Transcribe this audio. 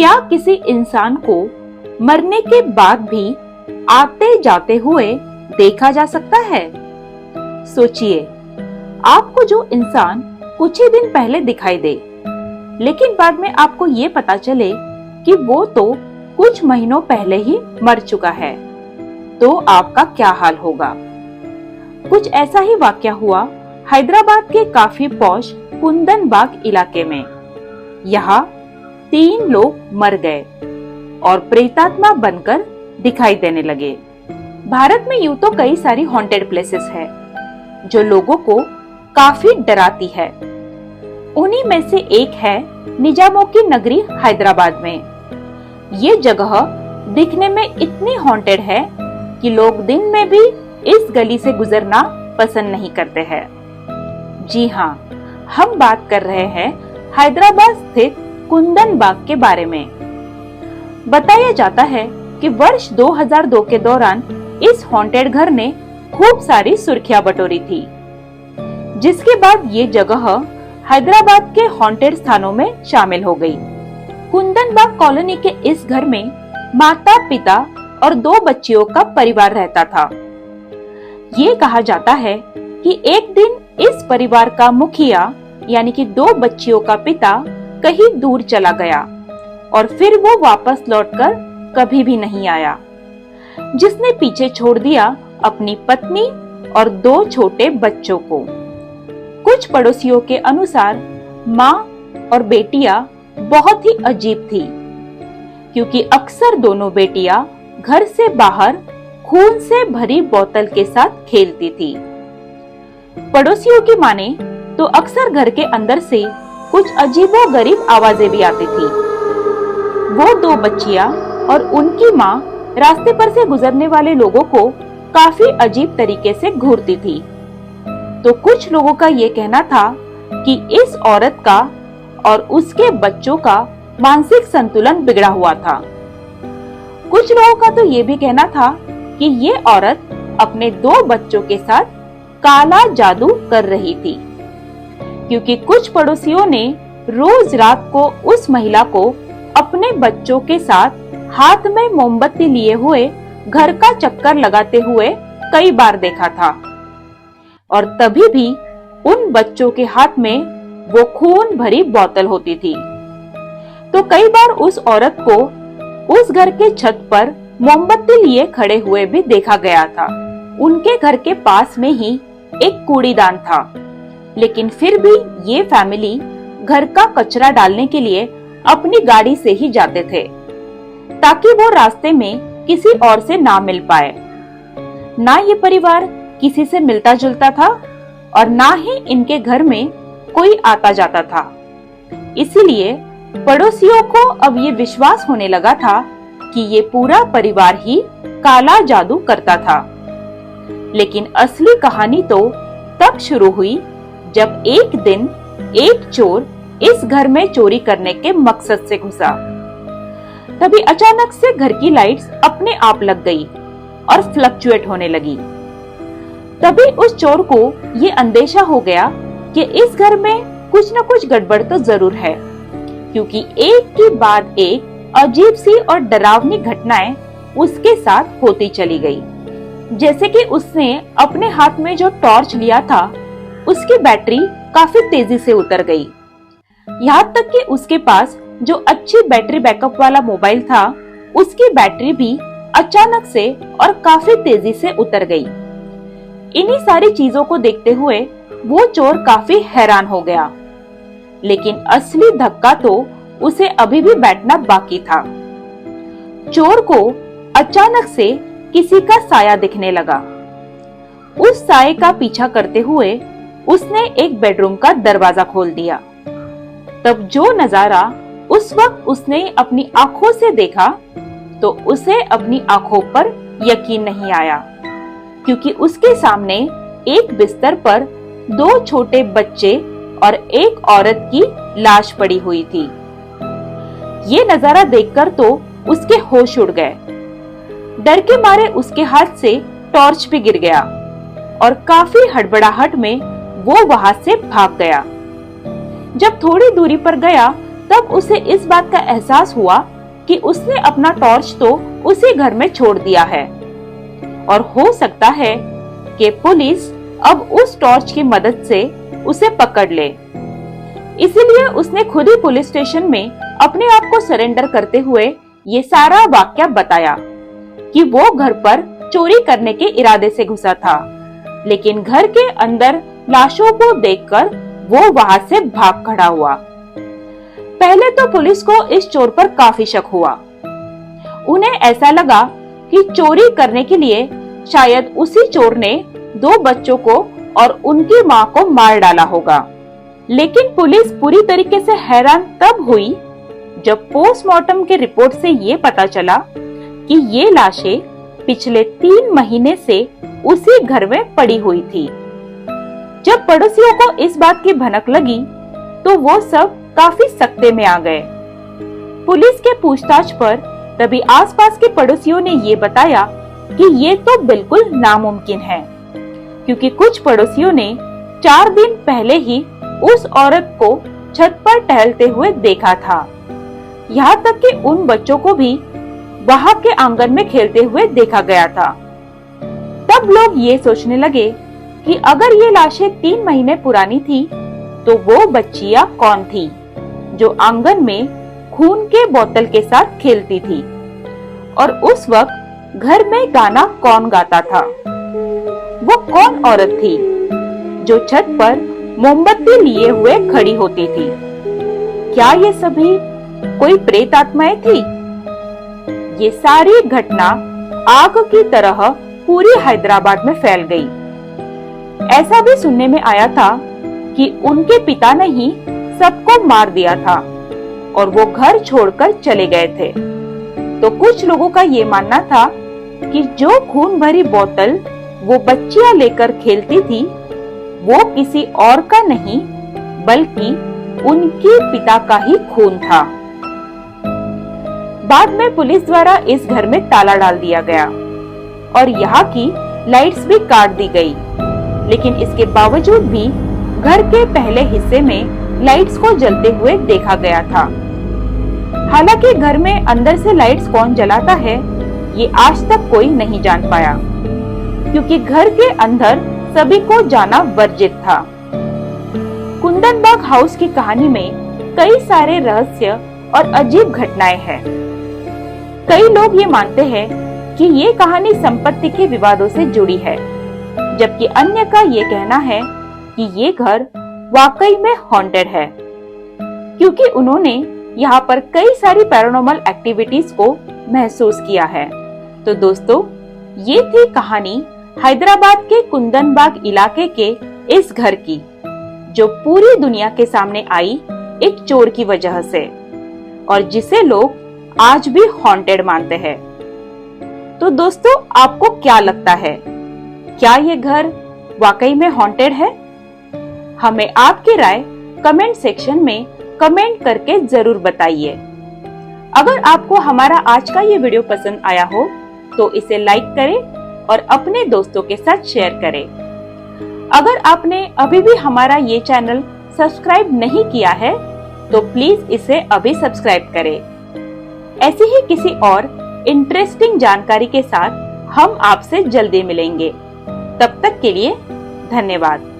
क्या किसी इंसान को मरने के बाद भी आते जाते हुए देखा जा सकता है? सोचिए, आपको जो इंसान कुछ ही दिन पहले दिखाई दे, लेकिन बाद में आपको ये पता चले कि वो तो कुछ महीनों पहले ही मर चुका है, तो आपका क्या हाल होगा? कुछ ऐसा ही वाकया हुआ हैदराबाद के काफी पॉश कुंदन बाग इलाके में। यहाँ 3 लोग मर गए और प्रेतात्मा बनकर दिखाई देने लगे। भारत में यूं तो कई सारी हॉन्टेड प्लेसेस है जो लोगों को काफी डराती है। उन्हीं में से एक है निजामों की नगरी हैदराबाद में। ये जगह दिखने में इतनी हॉन्टेड है कि लोग दिन में भी इस गली से गुजरना पसंद नहीं करते हैं। जी हाँ, हम बात कर रहे हैं हैदराबाद स्थित कुंदन बाग के बारे में। बताया जाता है कि वर्ष 2002 के दौरान इस हॉन्टेड घर ने खूब सारी सुर्खियां बटोरी थी, जिसके बाद ये जगह हैदराबाद के हॉन्टेड स्थानों में शामिल हो गई। कुंदन बाग कॉलोनी के इस घर में माता, पिता और 2 बच्चियों का परिवार रहता था। ये कहा जाता है कि एक दिन इस परिवार का मुखिया यानी कि 2 बच्चियों का पिता कहीं दूर चला गया और फिर वो वापस लौटकर कभी भी नहीं आया, जिसने पीछे छोड़ दिया अपनी पत्नी और 2 छोटे बच्चों को। कुछ पड़ोसियों के अनुसार माँ और बेटियां बहुत ही अजीब थी, क्योंकि अक्सर दोनों बेटियां घर से बाहर खून से भरी बोतल के साथ खेलती थी। पड़ोसियों की माने तो अक्सर घर के अंदर से कुछ अजीबोगरीब आवाजें भी आती थी। वो 2 बच्चियां और उनकी माँ रास्ते पर से गुजरने वाले लोगों को काफी अजीब तरीके से घूरती थी। तो कुछ लोगों का ये कहना था कि इस औरत का और उसके बच्चों का मानसिक संतुलन बिगड़ा हुआ था। कुछ लोगों का तो ये भी कहना था कि ये औरत अपने 2 बच्चों के साथ काला जादू कर रही थी, क्योंकि कुछ पड़ोसियों ने रोज रात को उस महिला को अपने बच्चों के साथ हाथ में मोमबत्ती लिए हुए घर का चक्कर लगाते हुए कई बार देखा था, और तभी भी उन बच्चों के हाथ में वो खून भरी बोतल होती थी। तो कई बार उस औरत को उस घर के छत पर मोमबत्ती लिए खड़े हुए भी देखा गया था। उनके घर के पास में ही एक कूड़ीदान था, लेकिन फिर भी ये फैमिली घर का कचरा डालने के लिए अपनी गाड़ी से ही जाते थे, ताकि वो रास्ते में किसी और से ना मिल पाए। ना ये परिवार किसी से मिलता जुलता था और ना ही इनके घर में कोई आता जाता था। इसीलिए पड़ोसियों को अब ये विश्वास होने लगा था कि ये पूरा परिवार ही काला जादू करता था। लेकिन असली कहानी तो तब शुरू हुई जब एक दिन एक चोर इस घर में चोरी करने के मकसद से घुसा। तभी अचानक से घर की लाइट्स अपने आप लग गई और फ्लक्चुएट होने लगी। तभी उस चोर को ये अंदेशा हो गया कि इस घर में कुछ न कुछ गड़बड़ तो जरूर है, क्योंकि एक के बाद एक अजीब सी और डरावनी घटनाएं उसके साथ होती चली गई। जैसे कि उसने अपने हाथ में जो टॉर्च लिया था, उसकी बैटरी काफी तेजी से उतर गई। यहाँ तक कि उसके पास जो अच्छी बैटरी बैकअप वाला मोबाइल था, उसकी बैटरी भी अचानक से और काफी तेजी से उतर गई। इन्हीं सारी चीजों को देखते हुए वो चोर काफी हैरान हो गया, लेकिन असली धक्का तो उसे अभी भी बैठना बाकी था। चोर को अचानक से किसी का साया दिखने लगा। उस साये का पीछा करते हुए उसने एक बेडरूम का दरवाजा खोल दिया। तब जो नजारा उस वक्त उसने अपनी आंखों से देखा, तो उसे अपनी आंखों पर यकीन नहीं आया, क्योंकि उसके सामने एक बिस्तर पर 2 छोटे बच्चे और एक औरत की लाश पड़ी हुई थी। ये नजारा देखकर तो उसके होश उड़ गए। डर के मारे उसके हाथ से टॉर्च भी गिर गया और काफी हड़बड़ाहट में वो वहां से भाग गया। जब थोड़ी दूरी पर गया तब उसे इस बात का एहसास हुआ कि उसने अपना टॉर्च तो उसी घर में छोड़ दिया है और हो सकता है कि पुलिस अब उस टॉर्च की मदद से उसे पकड़ ले। इसीलिए उसने खुद ही पुलिस स्टेशन में अपने आप को सरेंडर करते हुए ये सारा वाकया बताया कि वो घर पर चोरी करने के इरादे से घुसा था, लेकिन घर के अंदर लाशों को देखकर वो वहां से भाग खड़ा हुआ। पहले तो पुलिस को इस चोर पर काफी शक हुआ। उन्हें ऐसा लगा कि चोरी करने के लिए शायद उसी चोर ने 2 बच्चों को और उनकी मां को मार डाला होगा। लेकिन पुलिस पूरी तरीके से हैरान तब हुई जब पोस्टमार्टम के रिपोर्ट से ये पता चला कि ये लाशें पिछले 3 महीने से उसी घर में पड़ी हुई थी। जब पड़ोसियों को इस बात की भनक लगी तो वो सब काफी सकते में आ गए। पुलिस के पूछताछ पर तभी आसपास के पड़ोसियों ने ये बताया कि ये तो बिल्कुल नामुमकिन है, क्योंकि कुछ पड़ोसियों ने 4 दिन पहले ही उस औरत को छत पर टहलते हुए देखा था। यहाँ तक कि उन बच्चों को भी वहां के आंगन में खेलते हुए देखा गया था। तब लोग ये सोचने लगे कि अगर ये लाशें 3 महीने पुरानी थी तो वो बच्चियां कौन थी जो आंगन में खून के बोतल के साथ खेलती थी, और उस वक्त घर में गाना कौन गाता था। वो कौन औरत थी जो छत पर मोमबत्ती लिए हुए खड़ी होती थी। क्या ये सभी कोई प्रेत आत्माएं थी? ये सारी घटना आग की तरह पूरी हैदराबाद में फैल गई। ऐसा भी सुनने में आया था कि उनके पिता ने ही सबको मार दिया था और वो घर छोड़कर चले गए थे। तो कुछ लोगों का ये मानना था कि जो खून भरी बोतल वो बच्चियां लेकर खेलती थी वो किसी और का नहीं बल्कि उनके पिता का ही खून था। बाद में पुलिस द्वारा इस घर में ताला डाल दिया गया और यहाँ की लाइट्स भी काट दी गई, लेकिन इसके बावजूद भी घर के पहले हिस्से में लाइट्स को जलते हुए देखा गया था। हालांकि घर में अंदर से लाइट्स कौन जलाता है ये आज तक कोई नहीं जान पाया, क्योंकि घर के अंदर सभी को जाना वर्जित था। कुंदनबाग हाउस की कहानी में कई सारे रहस्य और अजीब घटनाएं हैं। कई लोग ये मानते हैं कि ये कहानी संपत्ति के विवादों से जुड़ी है, जबकि अन्य का ये कहना है कि ये घर वाकई में हॉन्टेड है, क्योंकि उन्होंने यहाँ पर कई सारी पैरानॉर्मल एक्टिविटीज को महसूस किया है। तो दोस्तों, ये थी कहानी हैदराबाद के कुंदनबाग इलाके के इस घर की, जो पूरी दुनिया के सामने आई एक चोर की वजह से, और जिसे लोग आज भी हॉन्टेड मानते हैं। तो दोस्तों, आपको क्या लगता है, क्या ये घर वाकई में हॉन्टेड है? हमें आपकी राय कमेंट सेक्शन में कमेंट करके जरूर बताइए। अगर आपको हमारा आज का ये वीडियो पसंद आया हो तो इसे लाइक करें और अपने दोस्तों के साथ शेयर करें। अगर आपने अभी भी हमारा ये चैनल सब्सक्राइब नहीं किया है तो प्लीज इसे अभी सब्सक्राइब करें। ऐसी ही किसी और इंटरेस्टिंग जानकारी के साथ हम आपसे जल्दी मिलेंगे। तब तक के लिए धन्यवाद।